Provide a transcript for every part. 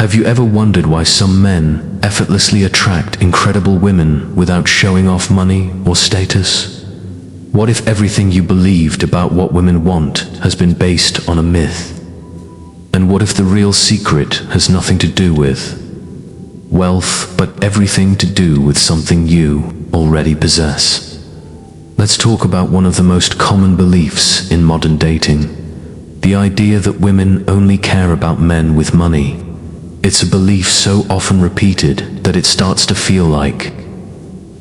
Have you ever wondered why some men effortlessly attract incredible women without showing off money or status? What if everything you believed about what women want has been based on a myth? And what if the real secret has nothing to do with wealth, but everything to do with something you already possess? Let's talk about one of the most common beliefs in modern dating: the idea that women only care about men with money. It's a belief so often repeated that it starts to feel like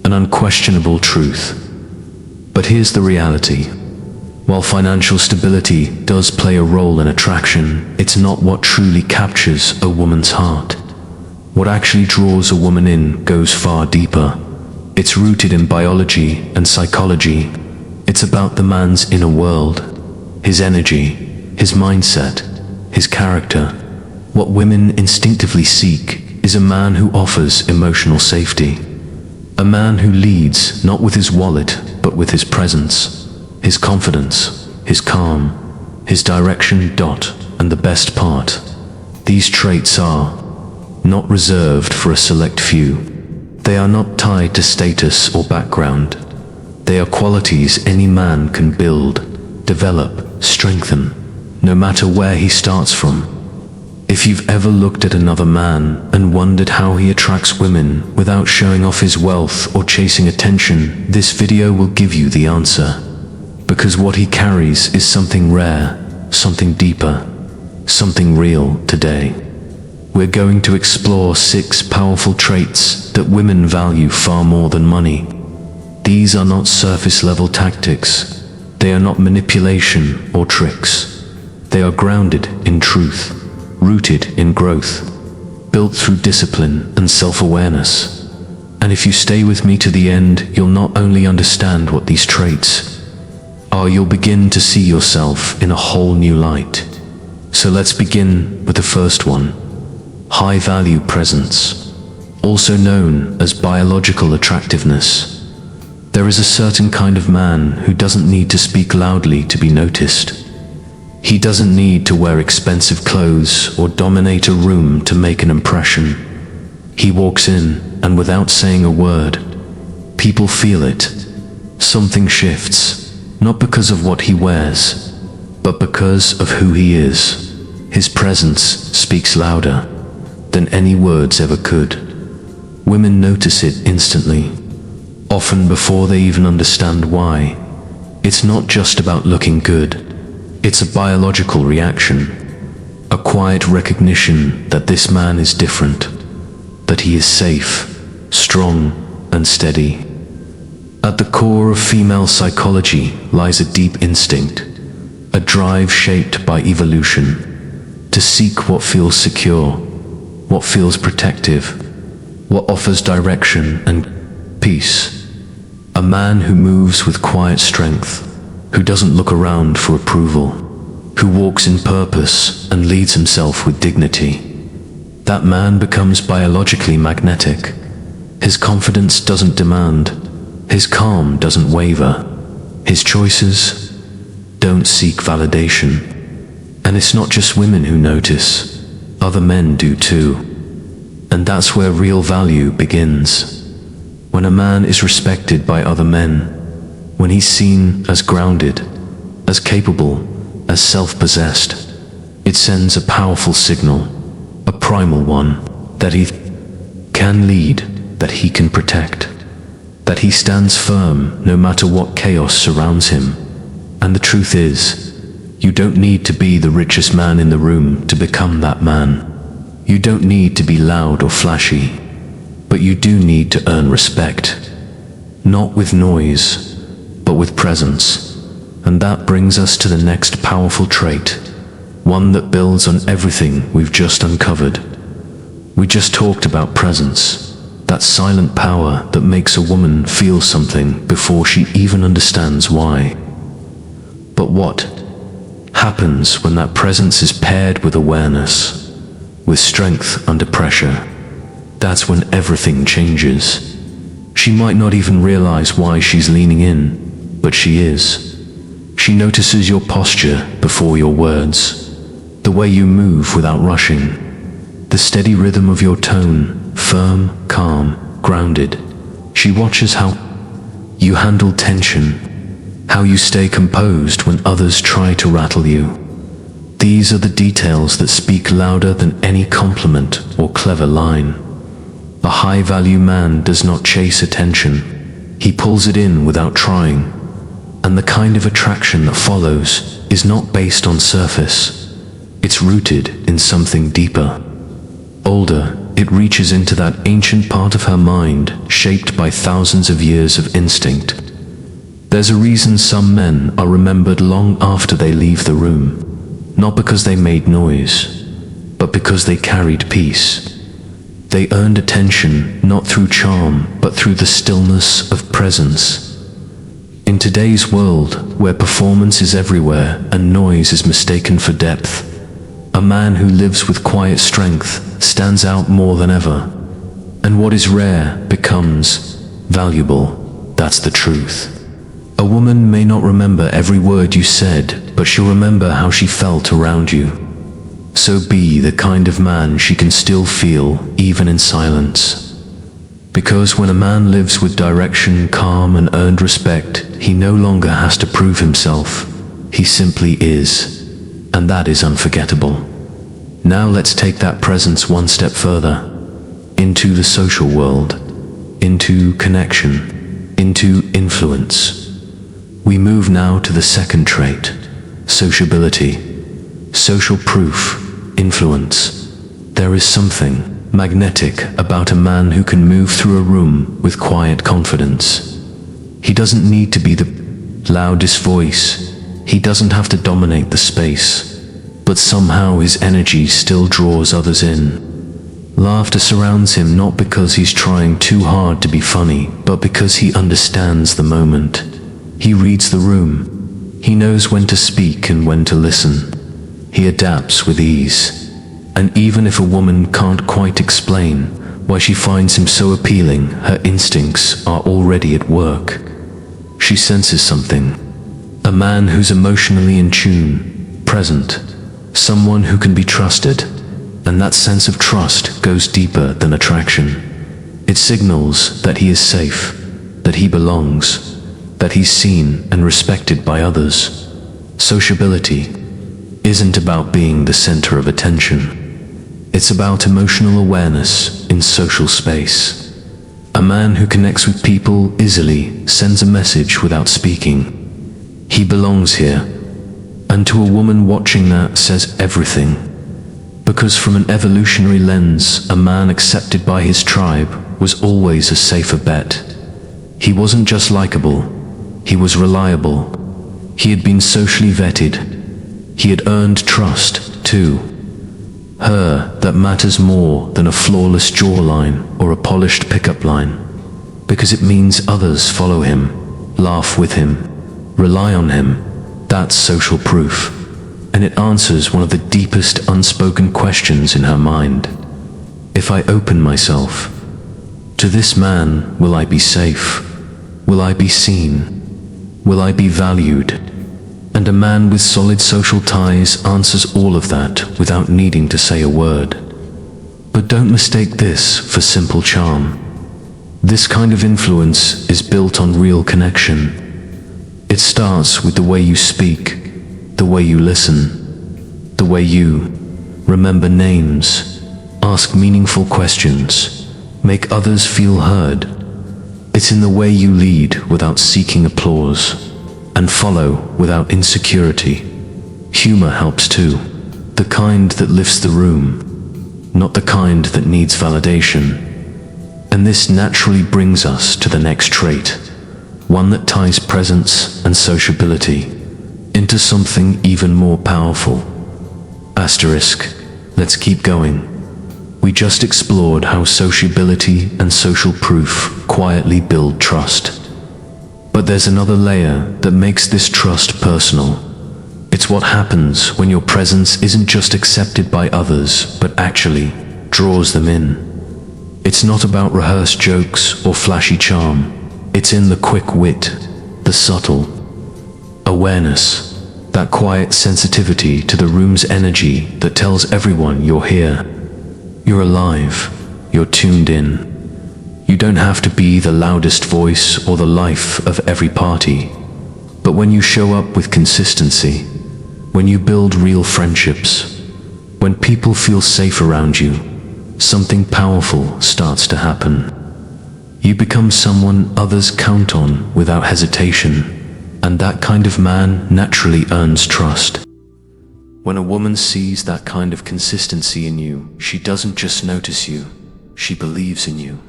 an unquestionable truth. But here's the reality. While financial stability does play a role in attraction, it's not what truly captures a woman's heart. What actually draws a woman in goes far deeper. It's rooted in biology and psychology. It's about the man's inner world, his energy, his mindset, his character. What women instinctively seek is a man who offers emotional safety. A man who leads not with his wallet, but with his presence, his confidence, his calm, his direction. And the best part, these traits are not reserved for a select few. They are not tied to status or background. They are qualities any man can build, develop, strengthen, no matter where he starts from. If you've ever looked at another man and wondered how he attracts women without showing off his wealth or chasing attention, this video will give you the answer. Because what he carries is something rare, something deeper, something real today. We're going to explore 6 powerful traits that women value far more than money. These are not surface-level tactics. They are not manipulation or tricks. They are grounded in truth, rooted in growth, built through discipline and self-awareness. And if you stay with me to the end, you'll not only understand what these traits are, you'll begin to see yourself in a whole new light. So let's begin with the first one: high-value presence, also known as biological attractiveness. There is a certain kind of man who doesn't need to speak loudly to be noticed. He doesn't need to wear expensive clothes or dominate a room to make an impression. He walks in, and without saying a word, people feel it. Something shifts, not because of what he wears, but because of who he is. His presence speaks louder than any words ever could. Women notice it instantly, often before they even understand why. It's not just about looking good. It's a biological reaction, a quiet recognition that this man is different, that he is safe, strong, and steady. At the core of female psychology lies a deep instinct, a drive shaped by evolution, to seek what feels secure, what feels protective, what offers direction and peace. A man who moves with quiet strength, who doesn't look around for approval, who walks in purpose and leads himself with dignity. That man becomes biologically magnetic. His confidence doesn't demand, his calm doesn't waver, his choices don't seek validation. And it's not just women who notice, other men do too. And that's where real value begins. When a man is respected by other men, when he's seen as grounded, as capable, as self-possessed, it sends a powerful signal, a primal one, that he can lead, that he can protect, that he stands firm no matter what chaos surrounds him. And the truth is, you don't need to be the richest man in the room to become that man. You don't need to be loud or flashy, but you do need to earn respect, not with noise, but with presence. And that brings us to the next powerful trait, one that builds on everything we've just uncovered. We just talked about presence, that silent power that makes a woman feel something before she even understands why. But what happens when that presence is paired with awareness, with strength under pressure? That's when everything changes. She might not even realize why she's leaning in, but she is. She notices your posture before your words, the way you move without rushing, the steady rhythm of your tone, firm, calm, grounded. She watches how you handle tension, how you stay composed when others try to rattle you. These are the details that speak louder than any compliment or clever line. A high-value man does not chase attention. He pulls it in without trying. And the kind of attraction that follows is not based on surface. It's rooted in something deeper. Older, it reaches into that ancient part of her mind, shaped by thousands of years of instinct. There's a reason some men are remembered long after they leave the room, not because they made noise, but because they carried peace. They earned attention not through charm, but through the stillness of presence. In today's world, where performance is everywhere and noise is mistaken for depth, a man who lives with quiet strength stands out more than ever. And what is rare becomes valuable. That's the truth. A woman may not remember every word you said, but she'll remember how she felt around you. So be the kind of man she can still feel, even in silence. Because when a man lives with direction, calm, and earned respect, he no longer has to prove himself. He simply is. And that is unforgettable. Now let's take that presence one step further. Into the social world. Into connection. Into influence. We move now to the second trait. Sociability. Social proof. Influence. There is something magnetic about a man who can move through a room with quiet confidence. He doesn't need to be the loudest voice. He doesn't have to dominate the space. But somehow his energy still draws others in. Laughter surrounds him not because he's trying too hard to be funny, but because he understands the moment. He reads the room. He knows when to speak and when to listen. He adapts with ease. And even if a woman can't quite explain why she finds him so appealing, her instincts are already at work. She senses something. A man who's emotionally in tune, present, someone who can be trusted, and that sense of trust goes deeper than attraction. It signals that he is safe, that he belongs, that he's seen and respected by others. Sociability isn't about being the center of attention. It's about emotional awareness in social space. A man who connects with people easily sends a message without speaking. He belongs here. And to a woman watching that says everything. Because from an evolutionary lens, a man accepted by his tribe was always a safer bet. He wasn't just likable, he was reliable. He had been socially vetted. He had earned trust, too. Her that matters more than a flawless jawline or a polished pickup line. Because it means others follow him, laugh with him, rely on him. That's social proof. And it answers one of the deepest unspoken questions in her mind. If I open myself to this man, will I be safe? Will I be seen? Will I be valued? And a man with solid social ties answers all of that without needing to say a word. But don't mistake this for simple charm. This kind of influence is built on real connection. It starts with the way you speak, the way you listen, the way you remember names, ask meaningful questions, make others feel heard. It's in the way you lead without seeking applause, and follow without insecurity. Humor helps too, the kind that lifts the room, not the kind that needs validation. And this naturally brings us to the next trait, one that ties presence and sociability into something even more powerful. Asterisk, let's keep going. We just explored how sociability and social proof quietly build trust. But there's another layer that makes this trust personal. It's what happens when your presence isn't just accepted by others, but actually draws them in. It's not about rehearsed jokes or flashy charm. It's in the quick wit, the subtle awareness, that quiet sensitivity to the room's energy that tells everyone you're here. You're alive. You're tuned in. You don't have to be the loudest voice or the life of every party. But when you show up with consistency, when you build real friendships, when people feel safe around you, something powerful starts to happen. You become someone others count on without hesitation, and that kind of man naturally earns trust. When a woman sees that kind of consistency in you, she doesn't just notice you, she believes in you.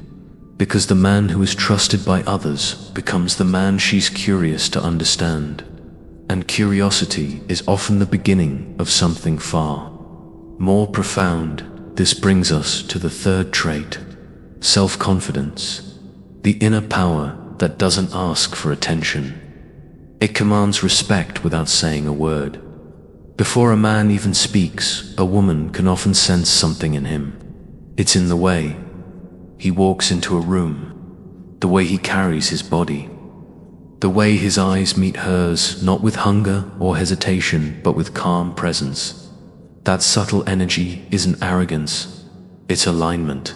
Because the man who is trusted by others becomes the man she's curious to understand. And curiosity is often the beginning of something far more profound. This brings us to the third trait, self-confidence, the inner power that doesn't ask for attention. It commands respect without saying a word. Before a man even speaks, a woman can often sense something in him. It's in the way he walks into a room, the way he carries his body, the way his eyes meet hers, not with hunger or hesitation, but with calm presence. That subtle energy isn't arrogance, it's alignment,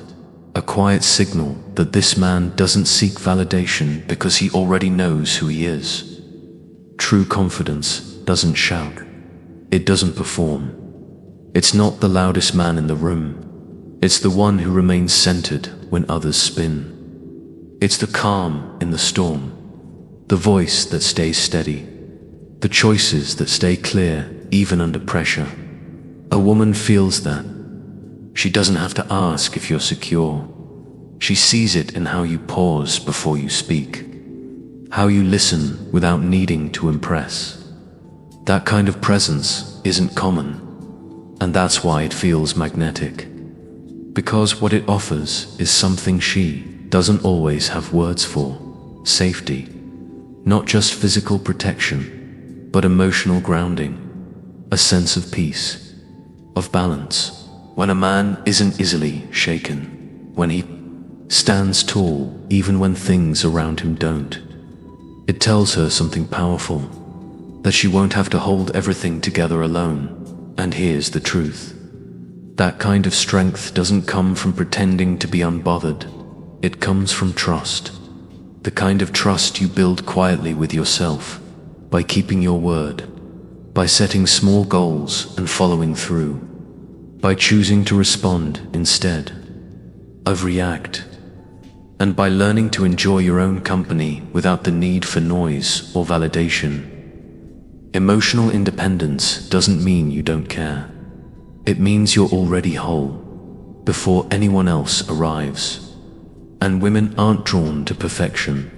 a quiet signal that this man doesn't seek validation because he already knows who he is. True confidence doesn't shout, it doesn't perform. It's not the loudest man in the room. It's the one who remains centered when others spin. It's the calm in the storm, the voice that stays steady, the choices that stay clear even under pressure. A woman feels that. She doesn't have to ask if you're secure. She sees it in how you pause before you speak, how you listen without needing to impress. That kind of presence isn't common, and that's why it feels magnetic. Because what it offers is something she doesn't always have words for: safety. Not just physical protection, but emotional grounding, a sense of peace, of balance. When a man isn't easily shaken, when he stands tall even when things around him don't, it tells her something powerful, that she won't have to hold everything together alone. And here's the truth. That kind of strength doesn't come from pretending to be unbothered. It comes from trust. The kind of trust you build quietly with yourself, by keeping your word, by setting small goals and following through, by choosing to respond instead of react, and by learning to enjoy your own company without the need for noise or validation. Emotional independence doesn't mean you don't care. It means you're already whole, before anyone else arrives. And women aren't drawn to perfection.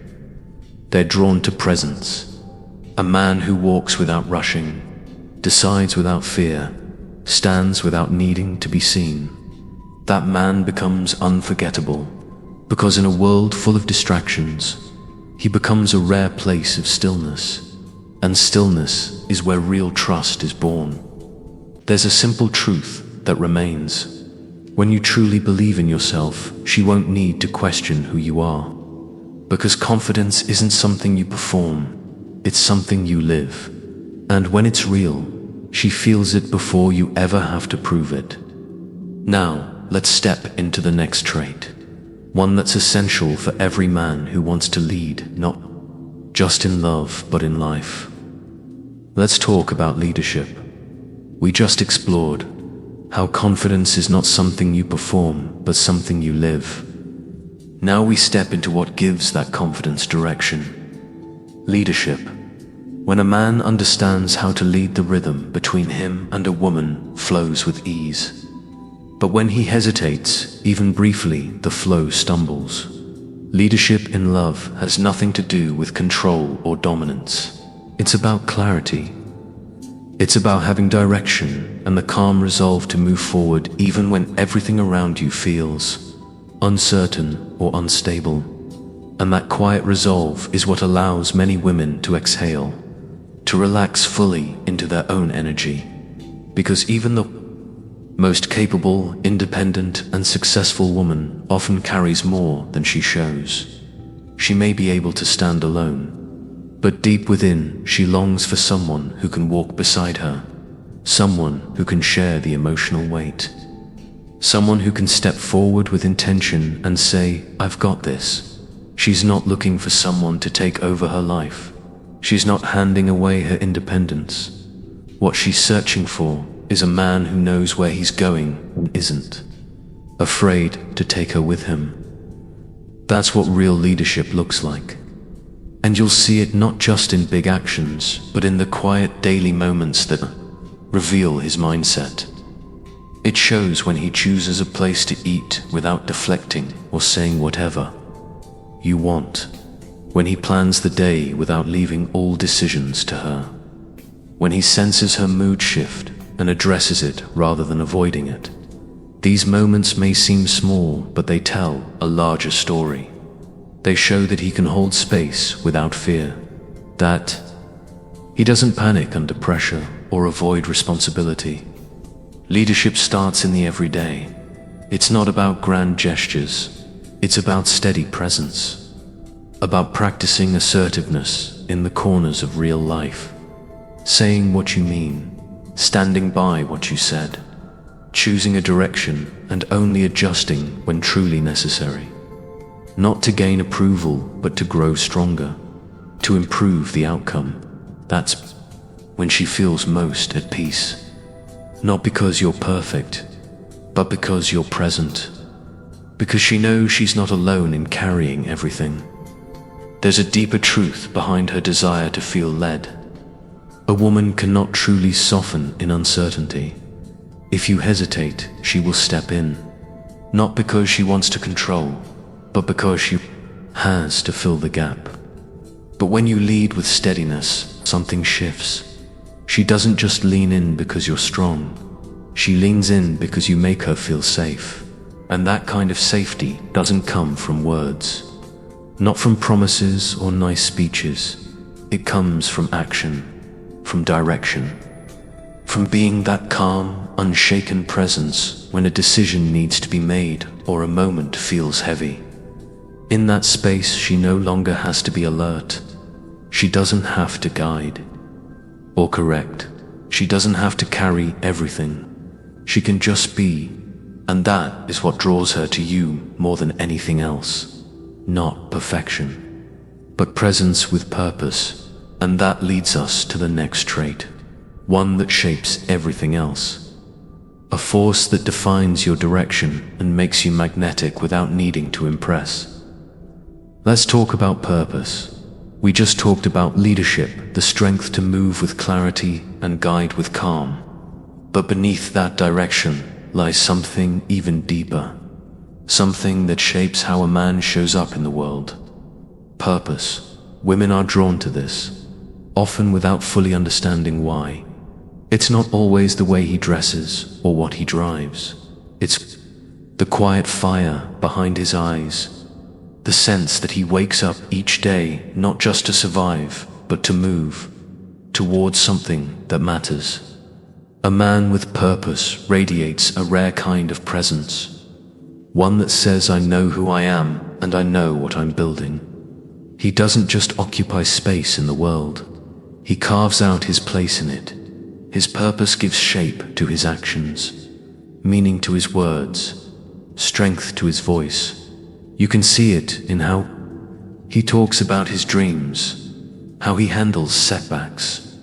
They're drawn to presence. A man who walks without rushing, decides without fear, stands without needing to be seen. That man becomes unforgettable, because in a world full of distractions, he becomes a rare place of stillness. And stillness is where real trust is born. There's a simple truth that remains. When you truly believe in yourself, she won't need to question who you are. Because confidence isn't something you perform, it's something you live. And when it's real, she feels it before you ever have to prove it. Now, let's step into the next trait. One that's essential for every man who wants to lead, not just in love, but in life. Let's talk about leadership. We just explored how confidence is not something you perform, but something you live. Now we step into what gives that confidence direction. Leadership. When a man understands how to lead, the rhythm between him and a woman flows with ease. But when he hesitates, even briefly, the flow stumbles. Leadership in love has nothing to do with control or dominance. It's about clarity. It's about having direction and the calm resolve to move forward even when everything around you feels uncertain or unstable. And that quiet resolve is what allows many women to exhale, to relax fully into their own energy. Because even the most capable, independent, and successful woman often carries more than she shows. She may be able to stand alone, but deep within, she longs for someone who can walk beside her, someone who can share the emotional weight. Someone who can step forward with intention and say, "I've got this." She's not looking for someone to take over her life. She's not handing away her independence. What she's searching for is a man who knows where he's going and isn't afraid to take her with him. That's what real leadership looks like. And you'll see it not just in big actions, but in the quiet daily moments that reveal his mindset. It shows when he chooses a place to eat without deflecting or saying whatever you want. When he plans the day without leaving all decisions to her. When he senses her mood shift and addresses it rather than avoiding it. These moments may seem small, but they tell a larger story. They show that he can hold space without fear, that he doesn't panic under pressure or avoid responsibility. Leadership starts in the everyday. It's not about grand gestures, it's about steady presence. About practicing assertiveness in the corners of real life. Saying what you mean, standing by what you said, choosing a direction and only adjusting when truly necessary. Not to gain approval, but to grow stronger, to improve the outcome. That's when she feels most at peace. Not because you're perfect, but because you're present. Because she knows she's not alone in carrying everything. There's a deeper truth behind her desire to feel led. A woman cannot truly soften in uncertainty. If you hesitate, she will step in. Not because she wants to control, but because she has to fill the gap. But when you lead with steadiness, something shifts. She doesn't just lean in because you're strong. She leans in because you make her feel safe. And that kind of safety doesn't come from words. Not from promises or nice speeches. It comes from action, from direction, from being that calm, unshaken presence when a decision needs to be made or a moment feels heavy. In that space, she no longer has to be alert. She doesn't have to guide or correct. She doesn't have to carry everything. She can just be, and that is what draws her to you more than anything else. Not perfection, but presence with purpose, and that leads us to the next trait, one that shapes everything else. A force that defines your direction and makes you magnetic without needing to impress. Let's talk about purpose. We just talked about leadership, the strength to move with clarity and guide with calm. But beneath that direction lies something even deeper. Something that shapes how a man shows up in the world. Purpose. Women are drawn to this, often without fully understanding why. It's not always the way he dresses or what he drives. It's the quiet fire behind his eyes, the sense that he wakes up each day not just to survive, but to move towards something that matters. A man with purpose radiates a rare kind of presence. One that says, "I know who I am and I know what I'm building." He doesn't just occupy space in the world. He carves out his place in it. His purpose gives shape to his actions, meaning to his words, strength to his voice. You can see it in how he talks about his dreams, how he handles setbacks,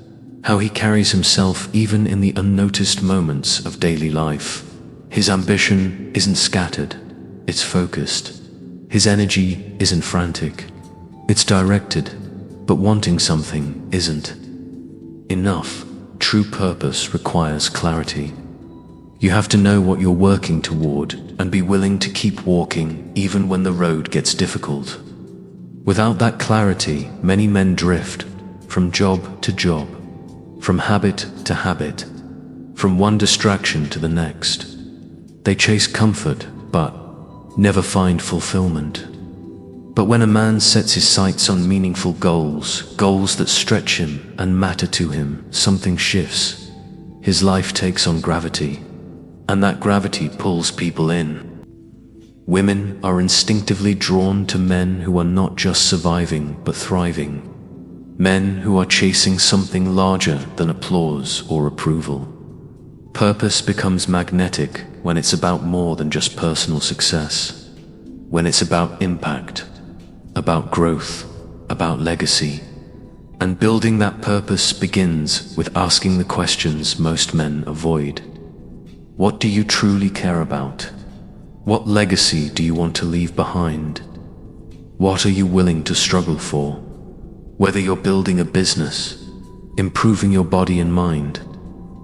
how he carries himself even in the unnoticed moments of daily life. His ambition isn't scattered, it's focused. His energy isn't frantic, it's directed. But wanting something isn't enough. True purpose requires clarity. You have to know what you're working toward and be willing to keep walking even when the road gets difficult. Without that clarity, many men drift from job to job, from habit to habit, from one distraction to the next. They chase comfort, but never find fulfillment. But when a man sets his sights on meaningful goals, goals that stretch him and matter to him, something shifts. His life takes on gravity, and that gravity pulls people in. Women are instinctively drawn to men who are not just surviving, but thriving. Men who are chasing something larger than applause or approval. Purpose becomes magnetic when it's about more than just personal success, when it's about impact, about growth, about legacy. And building that purpose begins with asking the questions most men avoid. What do you truly care about? What legacy do you want to leave behind? What are you willing to struggle for? Whether you're building a business, improving your body and mind,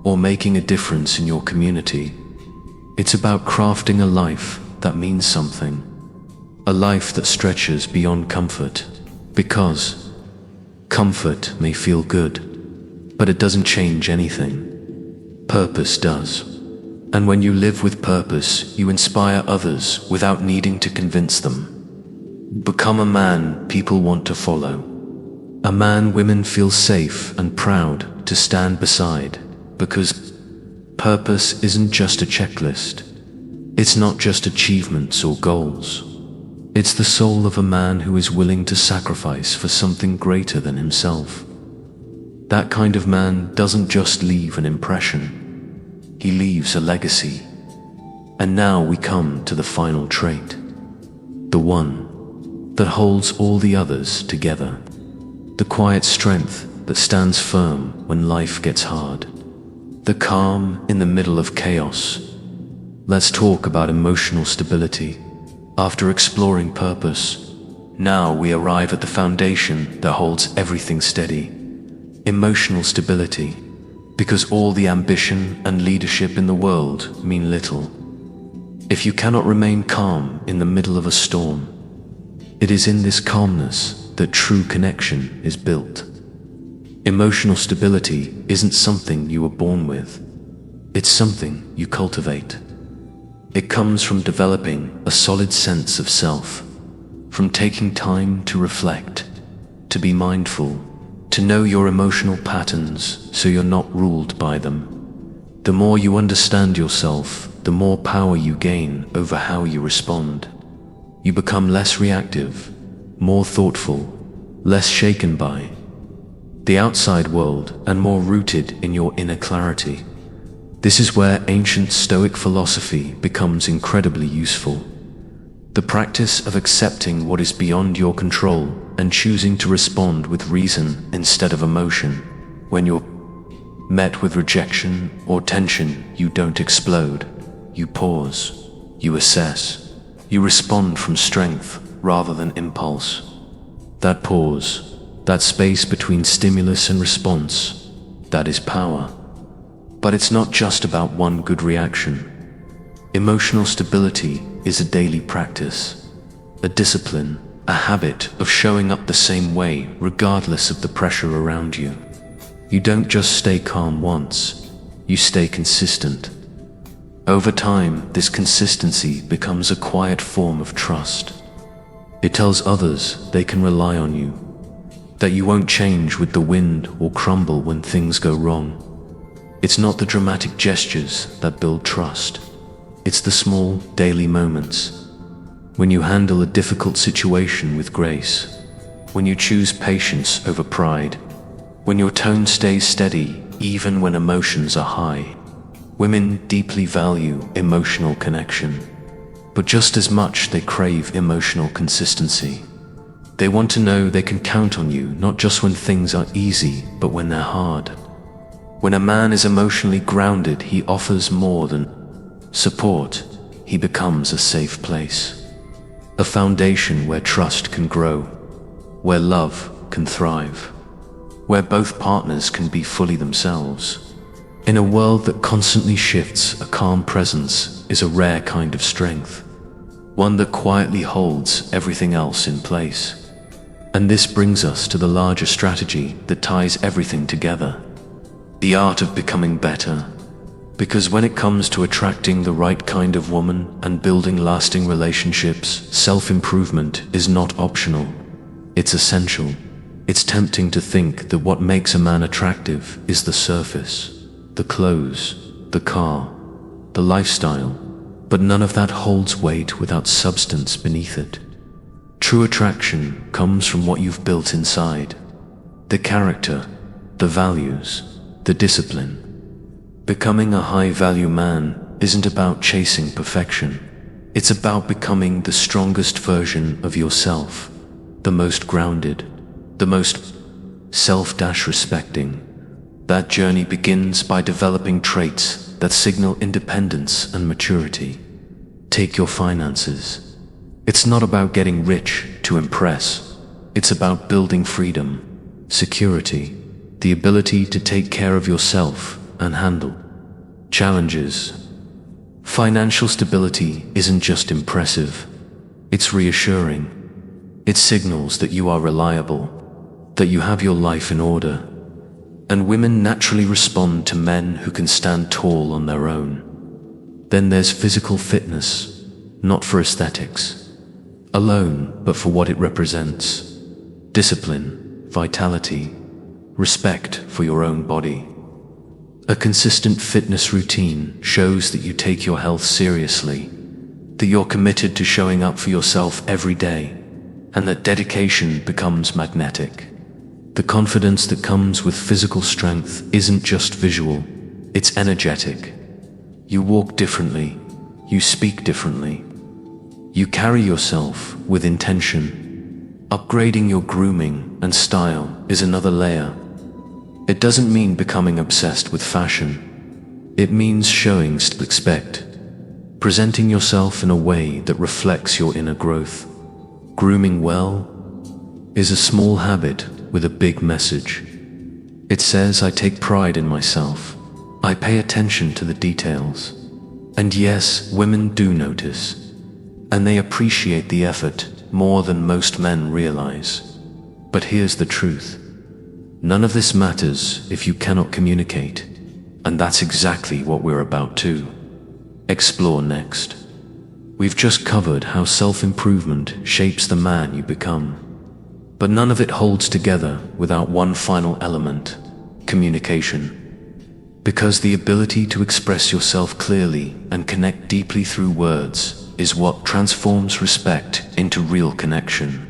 or making a difference in your community, it's about crafting a life that means something. A life that stretches beyond comfort, because comfort may feel good, but it doesn't change anything. Purpose does. And when you live with purpose, you inspire others without needing to convince them. Become a man people want to follow. A man women feel safe and proud to stand beside, because purpose isn't just a checklist. It's not just achievements or goals. It's the soul of a man who is willing to sacrifice for something greater than himself. That kind of man doesn't just leave an impression, he leaves a legacy. And now we come to the final trait, the one that holds all the others together, the quiet strength that stands firm when life gets hard, the calm in the middle of chaos. Let's talk about emotional stability. After exploring purpose, now we arrive at the foundation that holds everything steady. Emotional stability, because all the ambition and leadership in the world mean little if you cannot remain calm in the middle of a storm. It is in this calmness that true connection is built. Emotional stability isn't something you were born with. It's something you cultivate. It comes from developing a solid sense of self, from taking time to reflect, to be mindful, to know your emotional patterns so you're not ruled by them. The more you understand yourself, the more power you gain over how you respond. You become less reactive, more thoughtful, less shaken by the outside world, and more rooted in your inner clarity. This is where ancient Stoic philosophy becomes incredibly useful. The practice of accepting what is beyond your control and choosing to respond with reason instead of emotion. When you're met with rejection or tension, you don't explode. You pause. You assess. You respond from strength rather than impulse. That pause, that space between stimulus and response, that is power. But it's not just about one good reaction. Emotional stability is a daily practice, a discipline, a habit of showing up the same way regardless of the pressure around you. You don't just stay calm once, you stay consistent. Over time, this consistency becomes a quiet form of trust. It tells others they can rely on you, that you won't change with the wind or crumble when things go wrong. It's not the dramatic gestures that build trust. It's the small, daily moments. When you handle a difficult situation with grace, when you choose patience over pride, when your tone stays steady even when emotions are high. Women deeply value emotional connection, but just as much they crave emotional consistency. They want to know they can count on you, not just when things are easy, but when they're hard. When a man is emotionally grounded, he offers more than support. He becomes a safe place, a foundation where trust can grow, where love can thrive, where both partners can be fully themselves. In a world that constantly shifts, a calm presence is a rare kind of strength, one that quietly holds everything else in place. And this brings us to the larger strategy that ties everything together. The art of becoming better. Because when it comes to attracting the right kind of woman and building lasting relationships, self-improvement is not optional. It's essential. It's tempting to think that what makes a man attractive is the surface, the clothes, the car, the lifestyle, but none of that holds weight without substance beneath it. True attraction comes from what you've built inside, the character, the values, the discipline. Becoming a high-value man isn't about chasing perfection. It's about becoming the strongest version of yourself, the most grounded, the most self-respecting. That journey begins by developing traits that signal independence and maturity. Take your finances. It's not about getting rich to impress. It's about building freedom, security, the ability to take care of yourself and handle challenges. Financial stability isn't just impressive, it's reassuring. It signals that you are reliable, that you have your life in order. And women naturally respond to men who can stand tall on their own. Then there's physical fitness, not for aesthetics alone, but for what it represents. Discipline, vitality, respect for your own body. A consistent fitness routine shows that you take your health seriously, that you're committed to showing up for yourself every day, and that dedication becomes magnetic. The confidence that comes with physical strength isn't just visual, it's energetic. You walk differently, you speak differently, you carry yourself with intention. Upgrading your grooming and style is another layer. It doesn't mean becoming obsessed with fashion. It means showing respect, presenting yourself in a way that reflects your inner growth. Grooming well is a small habit with a big message. It says, I take pride in myself. I pay attention to the details. And yes, women do notice. And they appreciate the effort more than most men realize. But here's the truth. None of this matters if you cannot communicate. And that's exactly what we're about to explore next. We've just covered how self-improvement shapes the man you become. But none of it holds together without one final element: communication. Because the ability to express yourself clearly and connect deeply through words is what transforms respect into real connection.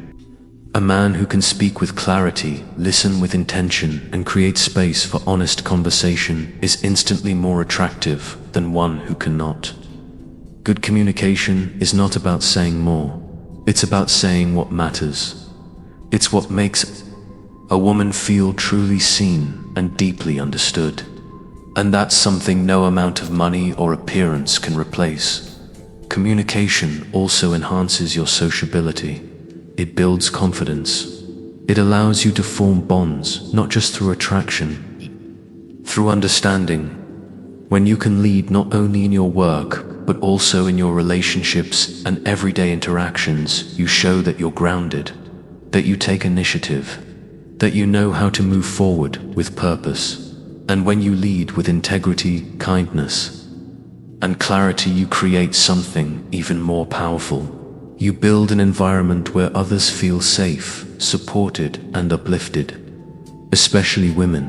A man who can speak with clarity, listen with intention, and create space for honest conversation is instantly more attractive than one who cannot. Good communication is not about saying more. It's about saying what matters. It's what makes a woman feel truly seen and deeply understood. And that's something no amount of money or appearance can replace. Communication also enhances your sociability. It builds confidence. It allows you to form bonds, not just through attraction, through understanding. When you can lead not only in your work, but also in your relationships and everyday interactions, you show that you're grounded, that you take initiative, that you know how to move forward with purpose. And when you lead with integrity, kindness, and clarity, you create something even more powerful. You build an environment where others feel safe, supported, and uplifted. Especially women.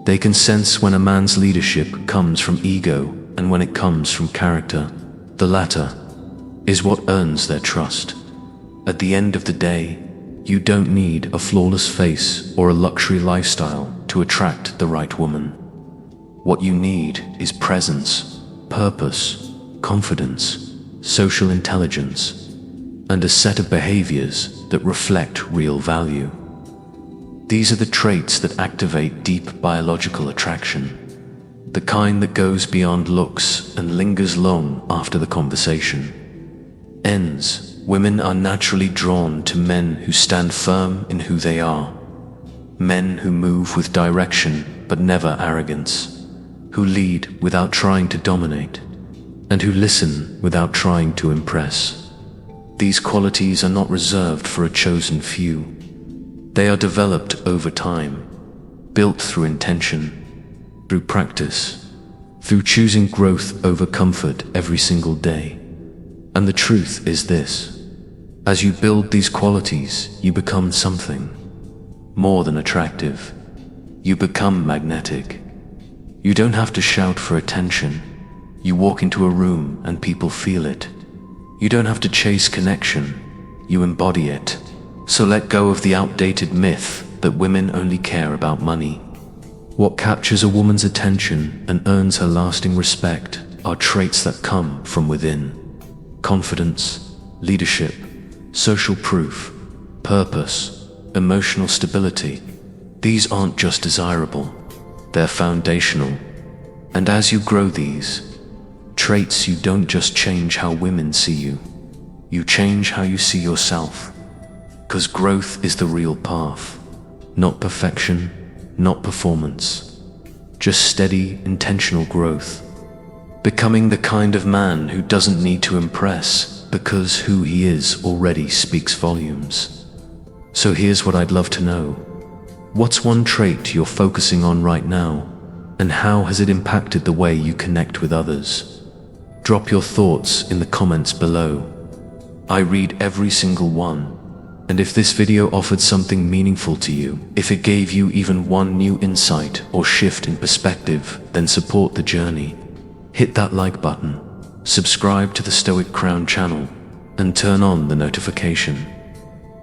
They can sense when a man's leadership comes from ego and when it comes from character. The latter is what earns their trust. At the end of the day, you don't need a flawless face or a luxury lifestyle to attract the right woman. What you need is presence, purpose, confidence, social intelligence, and a set of behaviors that reflect real value. These are the traits that activate deep biological attraction, the kind that goes beyond looks and lingers long after the conversation ends. Women are naturally drawn to men who stand firm in who they are, men who move with direction but never arrogance, who lead without trying to dominate, and who listen without trying to impress. These qualities are not reserved for a chosen few. They are developed over time, built through intention, through practice, through choosing growth over comfort every single day. And the truth is this: as you build these qualities, you become something more than attractive. You become magnetic. You don't have to shout for attention. You walk into a room and people feel it. You don't have to chase connection, you embody it. So let go of the outdated myth that women only care about money. What captures a woman's attention and earns her lasting respect are traits that come from within. Confidence, leadership, social proof, purpose, emotional stability. These aren't just desirable, they're foundational. And as you grow these traits, you don't just change how women see you, you change how you see yourself. 'Cause growth is the real path, not perfection, not performance, just steady, intentional growth. Becoming the kind of man who doesn't need to impress because who he is already speaks volumes. So here's what I'd love to know. What's one trait you're focusing on right now, and how has it impacted the way you connect with others? Drop your thoughts in the comments below. I read every single one. And if this video offered something meaningful to you, if it gave you even one new insight or shift in perspective, then support the journey. Hit that like button, subscribe to the Stoic Crown channel, and turn on the notification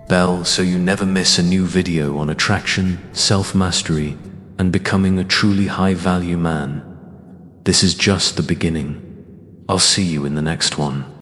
bell so you never miss a new video on attraction, self-mastery, and becoming a truly high-value man. This is just the beginning. I'll see you in the next one.